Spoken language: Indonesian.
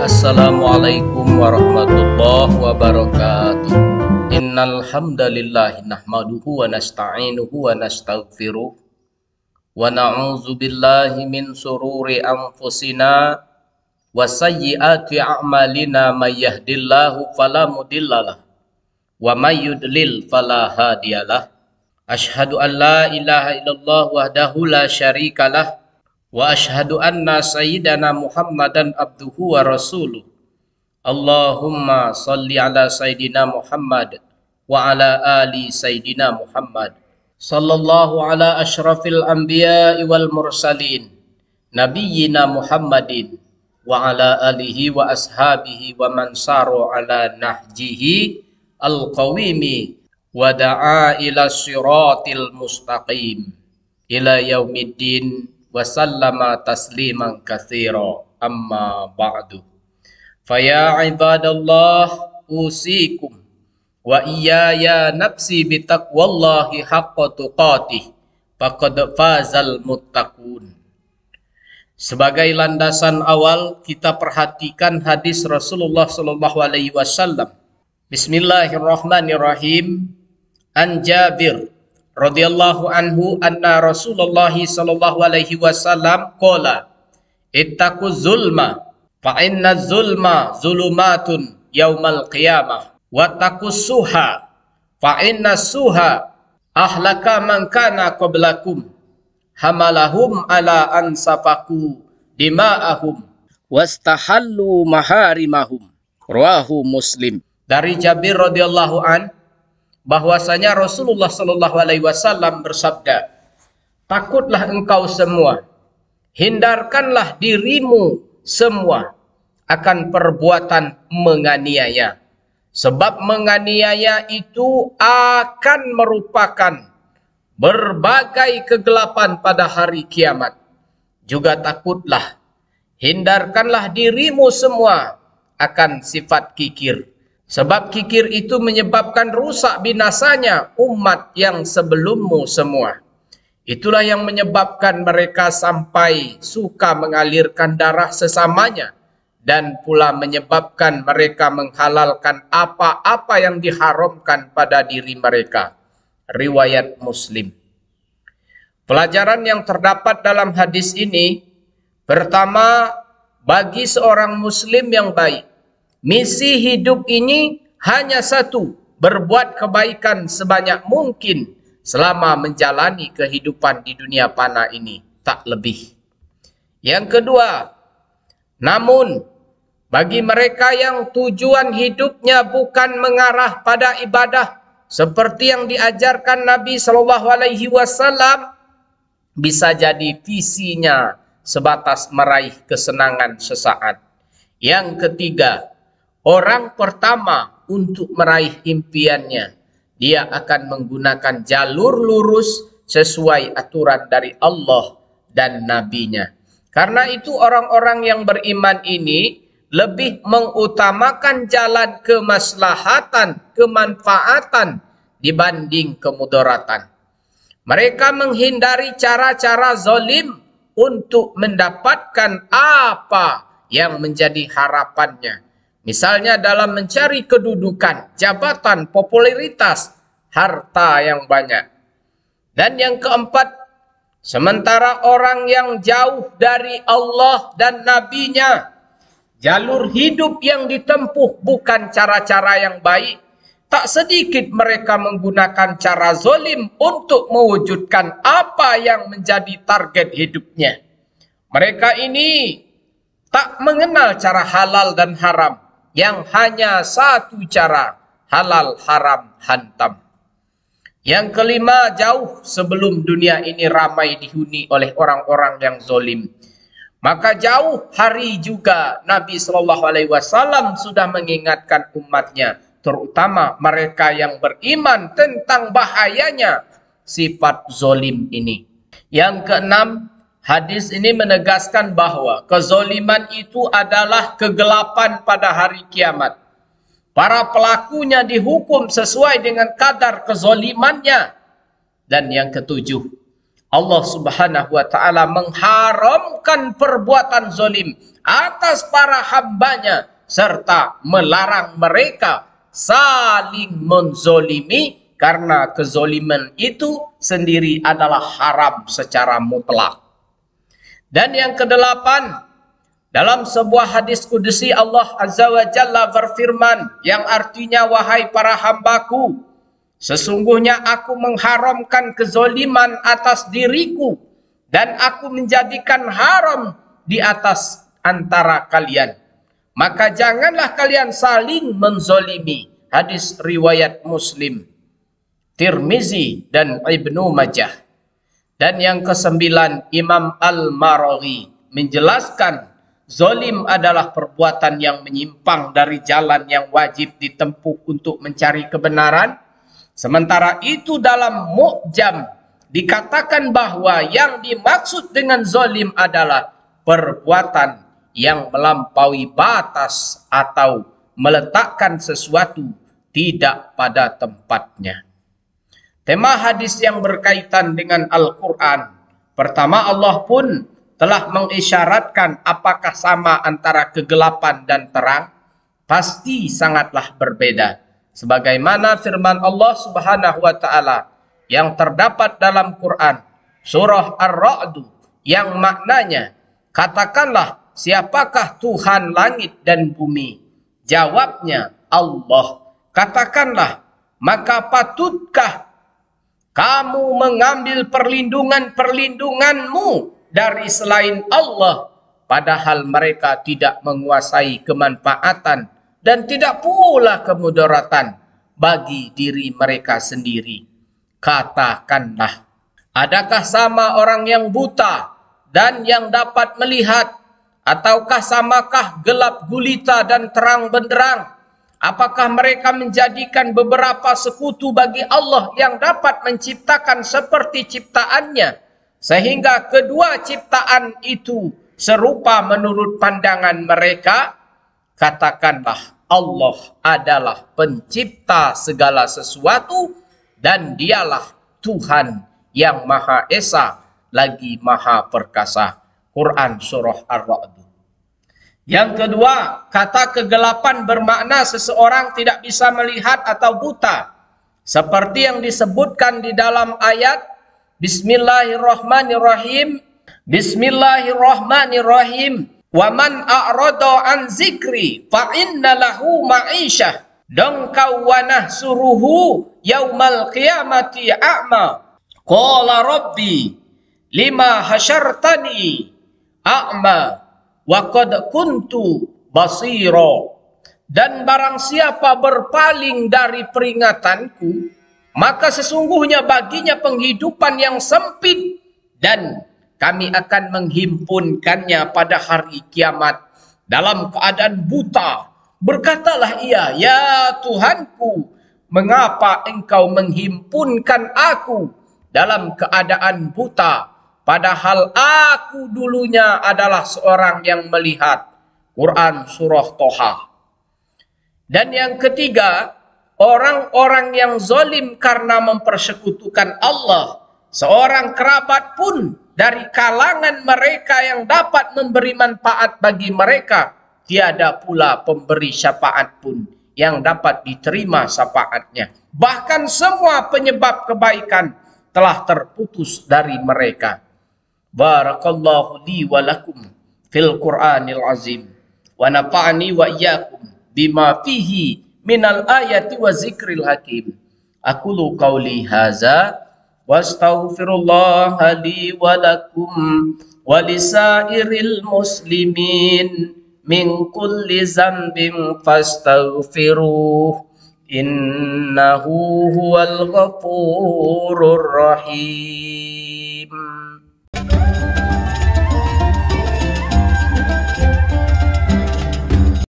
Assalamualaikum warahmatullahi wabarakatuh. Innal hamdalillah nahmaduhu wa nasta'inuhu wa nastaghfiruh wa na'udzu billahi min sururi anfusina wa sayyiati a'malina may yahdihillahu fala mudhillalah wa may yudlil fala hadiyalah. Asyhadu an la ilaha illallah wahdahu la syarikalah wa asyhadu anna sayyidana Muhammadan abduhu wa rasuluh. Allahumma salli ala sayyidina Muhammad wa ala ali sayyidina Muhammad. Sallallahu ala asyrafil anbiya'i wal mursalin nabiyyina Muhammadin wa ala alihi wa ashabihi wa man saru ala nahjihi al-qawimi wa da'a ila siratil mustaqim ila yaumiddin wa sallama tasliman katsira, amma ba'du. Faya ibadallah usikum wa iyaya nafsi bitaqwallahi haqqa tuqatih faqad fazal muttaqun. Sebagai landasan awal kita perhatikan hadis Rasulullah sallallahu alaihi wasallam. Bismillahirrahmanirrahim. An Jabir radhiyallahu anhu anna Rasulullah sallallahu alaihi wasallam qala ittaquz zulma fa inna zulma zulumatun yaumal qiyamah wa taqus suha fa inna suha ahlaka man kana qablakum hamalahum ala an safaku dima'ahum wastahallu maharimahum. Rawahu Muslim. Dari Jabir radhiyallahu an bahwasanya Rasulullah sallallahu alaihi wasallam bersabda, takutlah engkau semua, hindarkanlah dirimu semua akan perbuatan menganiaya, sebab menganiaya itu akan merupakan berbagai kegelapan pada hari kiamat. Juga takutlah, hindarkanlah dirimu semua akan sifat kikir, sebab kikir itu menyebabkan rusak binasanya umat yang sebelummu semua. Itulah yang menyebabkan mereka sampai suka mengalirkan darah sesamanya, dan pula menyebabkan mereka menghalalkan apa-apa yang diharamkan pada diri mereka. Riwayat Muslim. Pelajaran yang terdapat dalam hadis ini, pertama, bagi seorang muslim yang baik, misi hidup ini hanya satu, berbuat kebaikan sebanyak mungkin selama menjalani kehidupan di dunia fana ini, tak lebih. Yang kedua, namun bagi mereka yang tujuan hidupnya bukan mengarah pada ibadah seperti yang diajarkan Nabi Shallallahu Alaihi Wasallam, bisa jadi visinya sebatas meraih kesenangan sesaat. Yang ketiga, orang pertama untuk meraih impiannya, dia akan menggunakan jalur lurus sesuai aturan dari Allah dan Nabi-Nya. Karena itu orang-orang yang beriman ini lebih mengutamakan jalan kemaslahatan, kemanfaatan dibanding kemudaratan. Mereka menghindari cara-cara zalim untuk mendapatkan apa yang menjadi harapannya. Misalnya dalam mencari kedudukan, jabatan, popularitas, harta yang banyak. Dan yang keempat, sementara orang yang jauh dari Allah dan Nabi-Nya, jalur hidup yang ditempuh bukan cara-cara yang baik, tak sedikit mereka menggunakan cara zalim untuk mewujudkan apa yang menjadi target hidupnya. Mereka ini tak mengenal cara halal dan haram, yang hanya satu cara, halal haram hantam. Yang kelima, jauh sebelum dunia ini ramai dihuni oleh orang-orang yang zalim, maka jauh hari juga Nabi Shallallahu Alaihi Wasallam sudah mengingatkan umatnya, terutama mereka yang beriman, tentang bahayanya sifat zalim ini. Yang keenam, hadis ini menegaskan bahwa kezaliman itu adalah kegelapan pada hari kiamat. Para pelakunya dihukum sesuai dengan kadar kezalimannya. Dan yang ketujuh, Allah Subhanahu wa taala mengharamkan perbuatan zalim atas para hambanya serta melarang mereka saling menzolimi karena kezoliman itu sendiri adalah haram secara mutlak. Dan yang kedelapan, dalam sebuah hadis kudusi Allah Azza wa Jalla berfirman yang artinya, wahai para hambaku, sesungguhnya aku mengharamkan kezoliman atas diriku dan aku menjadikan haram di atas antara kalian. Maka janganlah kalian saling menzolimi. Hadis riwayat Muslim, Tirmizi dan Ibnu Majah. Dan yang kesembilan, Imam Al-Maraghi menjelaskan zolim adalah perbuatan yang menyimpang dari jalan yang wajib ditempuh untuk mencari kebenaran. Sementara itu dalam Mu'jam dikatakan bahwa yang dimaksud dengan zolim adalah perbuatan yang melampaui batas atau meletakkan sesuatu tidak pada tempatnya. Tema hadis yang berkaitan dengan Al-Quran. Pertama, Allah pun telah mengisyaratkan apakah sama antara kegelapan dan terang. Pasti sangatlah berbeda. Sebagaimana firman Allah Subhanahu wa taala yang terdapat dalam Quran surah Ar-Ra'd yang maknanya, katakanlah, siapakah Tuhan langit dan bumi? Jawabnya, Allah. Katakanlah, maka patutkah kamu mengambil perlindunganmu dari selain Allah, padahal mereka tidak menguasai kemanfaatan dan tidak pula kemudaratan bagi diri mereka sendiri. Katakanlah, adakah sama orang yang buta dan yang dapat melihat? Ataukah samakah gelap gulita dan terang benderang? Apakah mereka menjadikan beberapa sekutu bagi Allah yang dapat menciptakan seperti ciptaannya, sehingga kedua ciptaan itu serupa menurut pandangan mereka? Katakanlah, Allah adalah pencipta segala sesuatu dan dialah Tuhan yang Maha Esa lagi Maha Perkasa. Quran Surah Ar-Ra'd. Yang kedua, kata kegelapan bermakna seseorang tidak bisa melihat atau buta. Seperti yang disebutkan di dalam ayat Bismillahirrahmanirrahim. Bismillahirrahmanirrahim. Wa man a'rada an zikri fa inna lahu ma'isyah dongkau wa nahsuruhu yaumal qiyamati a'ma. Qala rabbi lima hasyartani a'ma wa qad kuntu basira. Dan barang siapa berpaling dari peringatanku, maka sesungguhnya baginya penghidupan yang sempit dan kami akan menghimpunkannya pada hari kiamat dalam keadaan buta. Berkatalah ia, ya Tuhanku, mengapa engkau menghimpunkan aku dalam keadaan buta, padahal aku dulunya adalah seorang yang melihat. Quran Surah Toha. Dan yang ketiga, orang-orang yang zalim karena mempersekutukan Allah. Seorang kerabat pun dari kalangan mereka yang dapat memberi manfaat bagi mereka, tiada pula pemberi syafaat pun yang dapat diterima syafaatnya. Bahkan semua penyebab kebaikan telah terputus dari mereka. Barakallahu li wa lakum fil Qur'anil azim wa nafa'ani wa iyyakum bima fihi minal ayati wa zikril hakim. Aqulu qawli hadza wa astaghfirullah li wa lakum wa lisairil muslimin min kulli zambin fastaghfiruh innahu huwal ghafurur rahim.